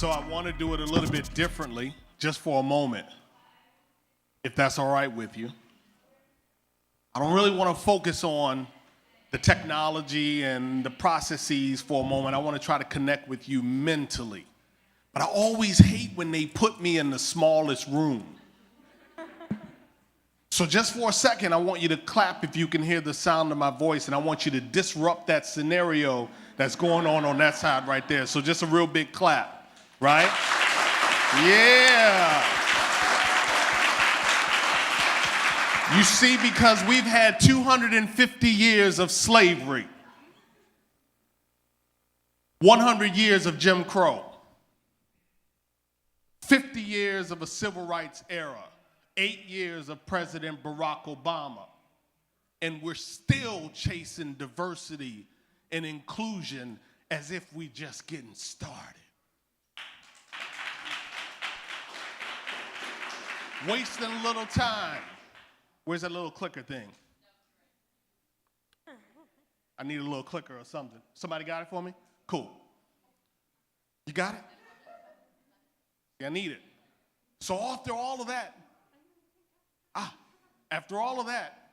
So I want to do it a little bit differently, just for a moment, if that's all right with you. I don't really want to focus on the technology and the processes for a moment. I want to try to connect with you mentally. But I always hate when they put me in the smallest room. So just for a second, I want you to clap if you can hear the sound of my voice, and I want you to disrupt that scenario that's going on that side right there. So just a real big clap, right? Yeah. You see, because we've had 250 years of slavery, 100 years of Jim Crow, 50 years of a civil rights era, 8 years of President Barack Obama, and we're still chasing diversity and inclusion as if we just getting started. Wasting a little time. Where's that little clicker thing? I need a little clicker or something. Somebody got it for me? Cool. You got it? Yeah, I need it. So after all of that,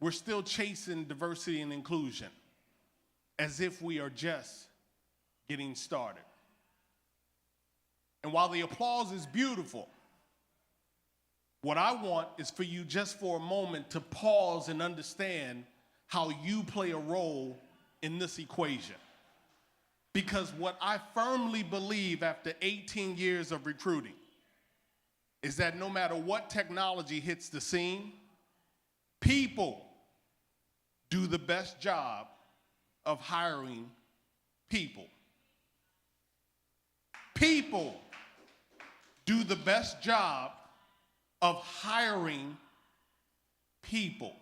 we're still chasing diversity and inclusion as if we are just getting started. And while the applause is beautiful, what I want is for you just for a moment to pause and understand how you play a role in this equation. Because what I firmly believe after 18 years of recruiting is that no matter what technology hits the scene, people do the best job of hiring people. People do the best job of hiring people.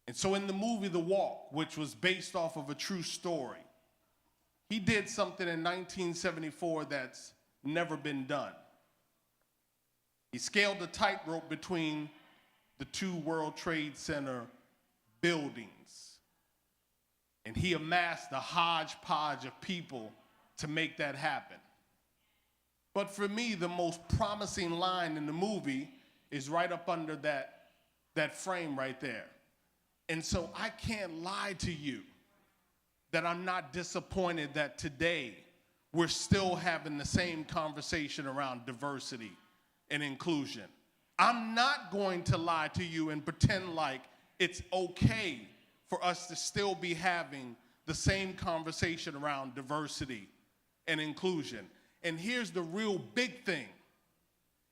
And so in the movie The Walk, which was based off of a true story, he did something in 1974 that's never been done. He scaled a tightrope between the two World Trade Center buildings, and he amassed a hodgepodge of people to make that happen. But for me, the most promising line in the movie is right up under that frame right there. And so I can't lie to you that I'm not disappointed that today we're still having the same conversation around diversity and inclusion. I'm not going to lie to you and pretend like it's okay for us to still be having the same conversation around diversity and inclusion. And here's the real big thing,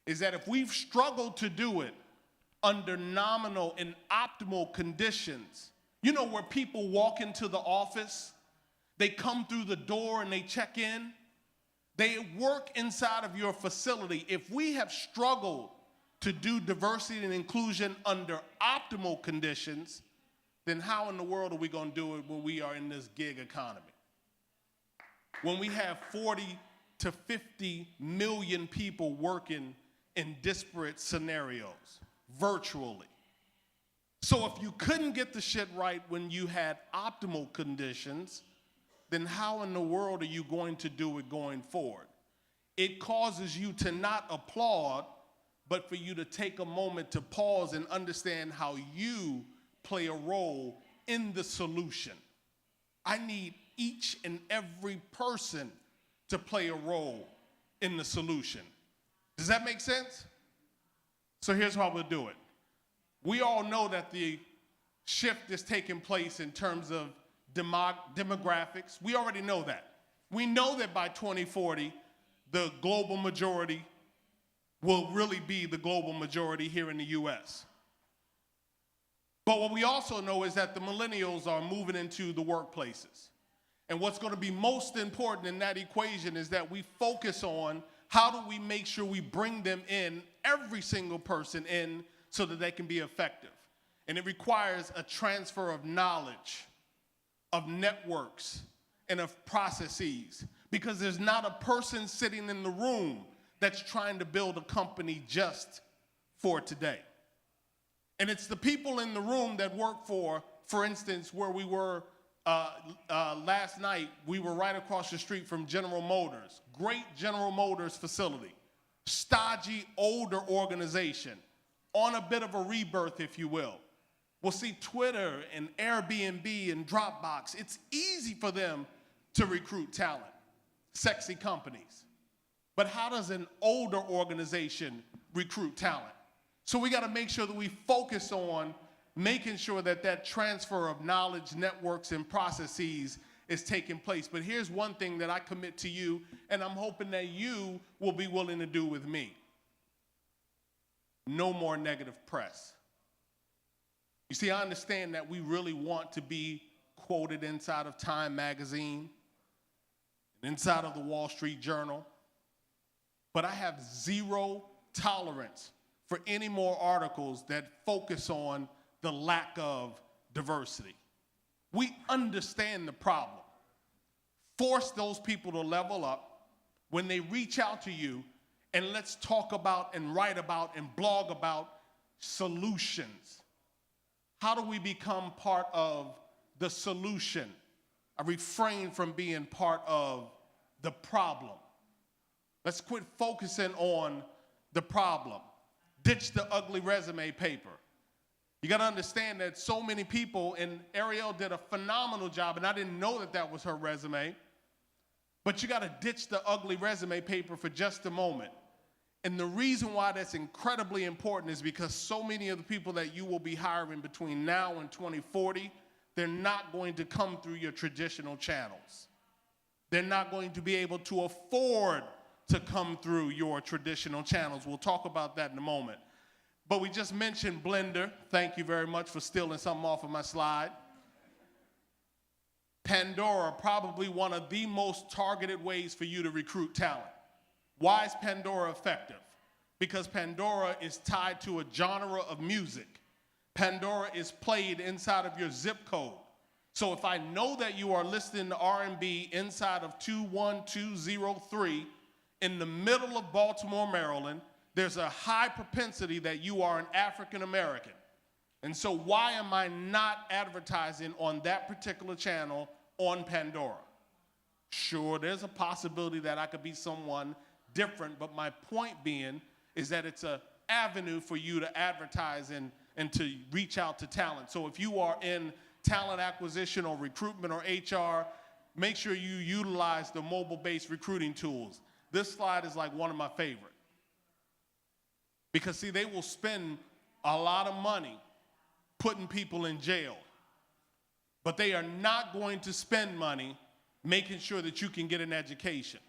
is that if we've struggled to do it under nominal and optimal conditions, you know, where people walk into the office, they come through the door and they check in, they work inside of your facility. If we have struggled to do diversity and inclusion under optimal conditions, then how in the world are we going to do it when we are in this gig economy? When we have 40 to 50 million people working in disparate scenarios, virtually. So if you couldn't get the shit right when you had optimal conditions, then how in the world are you going to do it going forward? It causes you to not applaud, but for you to take a moment to pause and understand how you play a role in the solution. I need each and every person to play a role in the solution. Does that make sense? So here's how we'll do it. We all know that the shift is taking place in terms of demographics. We already know that. We know that by 2040, the global majority will really be the global majority here in the US. But what we also know is that the millennials are moving into the workplaces. And what's going to be most important in that equation is that we focus on how do we make sure we bring them in, every single person in, so that they can be effective. And it requires a transfer of knowledge, of networks, and of processes. Because there's not a person sitting in the room that's trying to build a company just for today. And it's the people in the room that work for instance, where we were Last night, we were right across the street from General Motors. Great General Motors facility. Stodgy, older organization. On a bit of a rebirth, if you will. We'll see Twitter and Airbnb and Dropbox. It's easy for them to recruit talent. Sexy companies. But how does an older organization recruit talent? So we got to make sure that we focus on making sure that that transfer of knowledge, networks, and processes is taking place. But here's one thing that I commit to you, and I'm hoping that you will be willing to do with me. No more negative press. You see, I understand that we really want to be quoted inside of Time magazine, inside of the Wall Street Journal, but I have zero tolerance for any more articles that focus on the lack of diversity. We understand the problem. Force those people to level up when they reach out to you, and let's talk about and write about and blog about solutions. How do we become part of the solution? I refrain from being part of the problem. Let's quit focusing on the problem. Ditch the ugly resume paper. You got to understand that so many people, and Ariel did a phenomenal job, and I didn't know that that was her resume, but you got to ditch the ugly resume paper for just a moment. And the reason why that's incredibly important is because so many of the people that you will be hiring between now and 2040, they're not going to come through your traditional channels. They're not going to be able to afford to come through your traditional channels. We'll talk about that in a moment. But we just mentioned Blender. Thank you very much for stealing something off of my slide. Pandora, probably one of the most targeted ways for you to recruit talent. Why is Pandora effective? Because Pandora is tied to a genre of music. Pandora is played inside of your zip code. So if I know that you are listening to R&B inside of 21203 in the middle of Baltimore, Maryland, there's a high propensity that you are an African American. And so why am I not advertising on that particular channel on Pandora? Sure, there's a possibility that I could be someone different, but my point being is that it's an avenue for you to advertise and to reach out to talent. So if you are in talent acquisition or recruitment or HR, make sure you utilize the mobile-based recruiting tools. This slide is like one of my favorite. Because see, they will spend a lot of money putting people in jail, but they are not going to spend money making sure that you can get an education.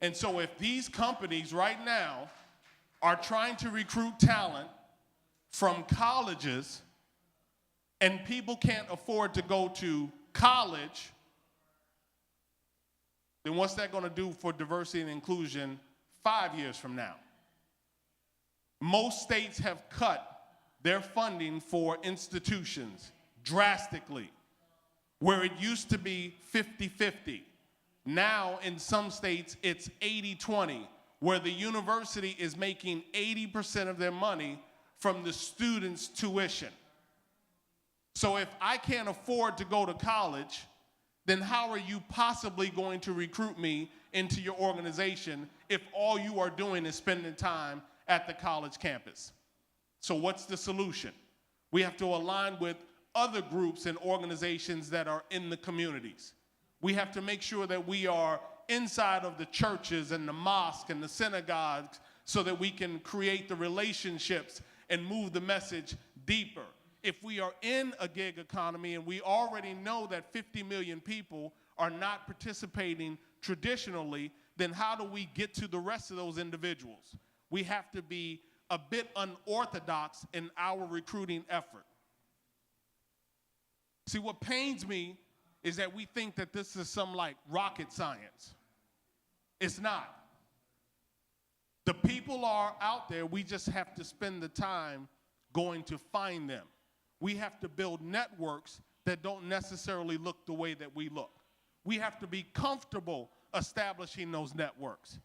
And so if these companies right now are trying to recruit talent from colleges and people can't afford to go to college, then what's that going to do for diversity and inclusion 5 years from now? Most states have cut their funding for institutions drastically, where it used to be 50-50. Now, in some states, it's 80-20, where the university is making 80% of their money from the students' tuition. So if I can't afford to go to college, then how are you possibly going to recruit me into your organization if all you are doing is spending time at the college campus? So what's the solution? We have to align with other groups and organizations that are in the communities. We have to make sure that we are inside of the churches and the mosques and the synagogues so that we can create the relationships and move the message deeper. If we are in a gig economy and we already know that 50 million people are not participating traditionally, then how do we get to the rest of those individuals? We have to be a bit unorthodox in our recruiting effort. See, what pains me is that we think that this is some like rocket science. It's not. The people are out there. We just have to spend the time going to find them. We have to build networks that don't necessarily look the way that we look. We have to be comfortable establishing those networks.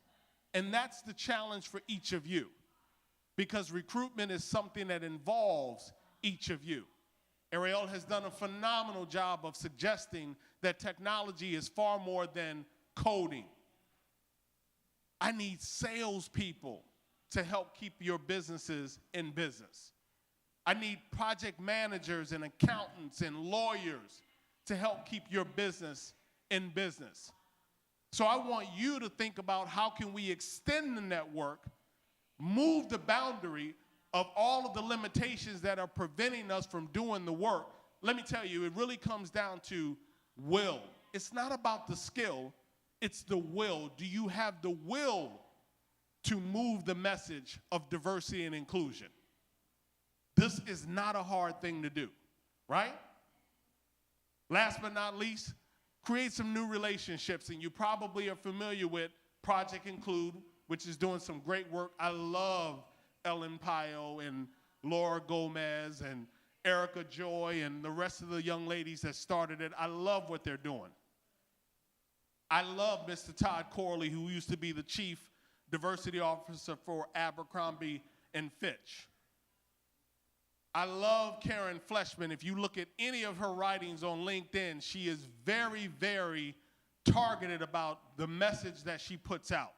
And that's the challenge for each of you, because recruitment is something that involves each of you. Ariel has done a phenomenal job of suggesting that technology is far more than coding. I need salespeople to help keep your businesses in business. I need project managers and accountants and lawyers to help keep your business in business. So I want you to think about how can we extend the network, move the boundary of all of the limitations that are preventing us from doing the work. Let me tell you, it really comes down to will. It's not about the skill, it's the will. Do you have the will to move the message of diversity and inclusion? This is not a hard thing to do, right? Last but not least, create some new relationships, and you probably are familiar with Project Include, which is doing some great work. I love Ellen Pio and Laura Gomez and Erica Joy and the rest of the young ladies that started it. I love what they're doing. I love Mr. Todd Corley, who used to be the chief diversity officer for Abercrombie and Fitch. I love Karen Fleshman. If you look at any of her writings on LinkedIn, she is very, very targeted about the message that she puts out.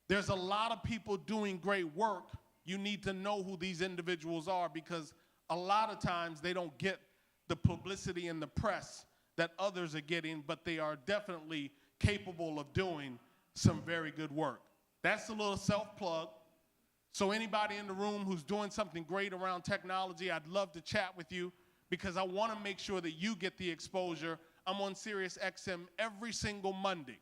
There's a lot of people doing great work. You need to know who these individuals are, because a lot of times they don't get the publicity and the press that others are getting, but they are definitely capable of doing some very good work. That's a little self-plug. So anybody in the room who's doing something great around technology, I'd love to chat with you, because I want to make sure that you get the exposure. I'm on Sirius XM every single Monday,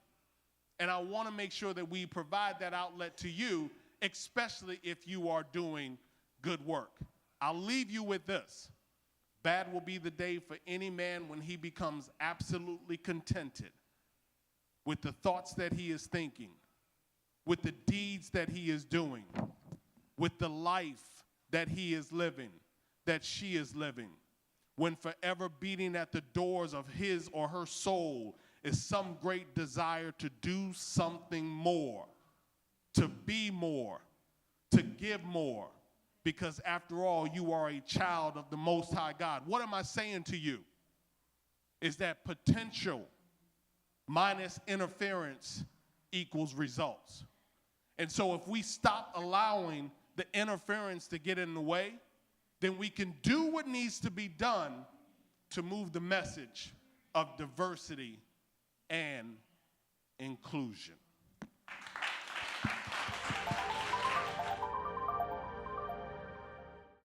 and I want to make sure that we provide that outlet to you, especially if you are doing good work. I'll leave you with this. Bad will be the day for any man when he becomes absolutely contented with the thoughts that he is thinking, with the deeds that he is doing, with the life that he is living, that she is living, when forever beating at the doors of his or her soul is some great desire to do something more, to be more, to give more, because after all, you are a child of the Most High God. What am I saying to you? Is that potential minus interference equals results. And so if we stop allowing the interference to get in the way, then we can do what needs to be done to move the message of diversity and inclusion.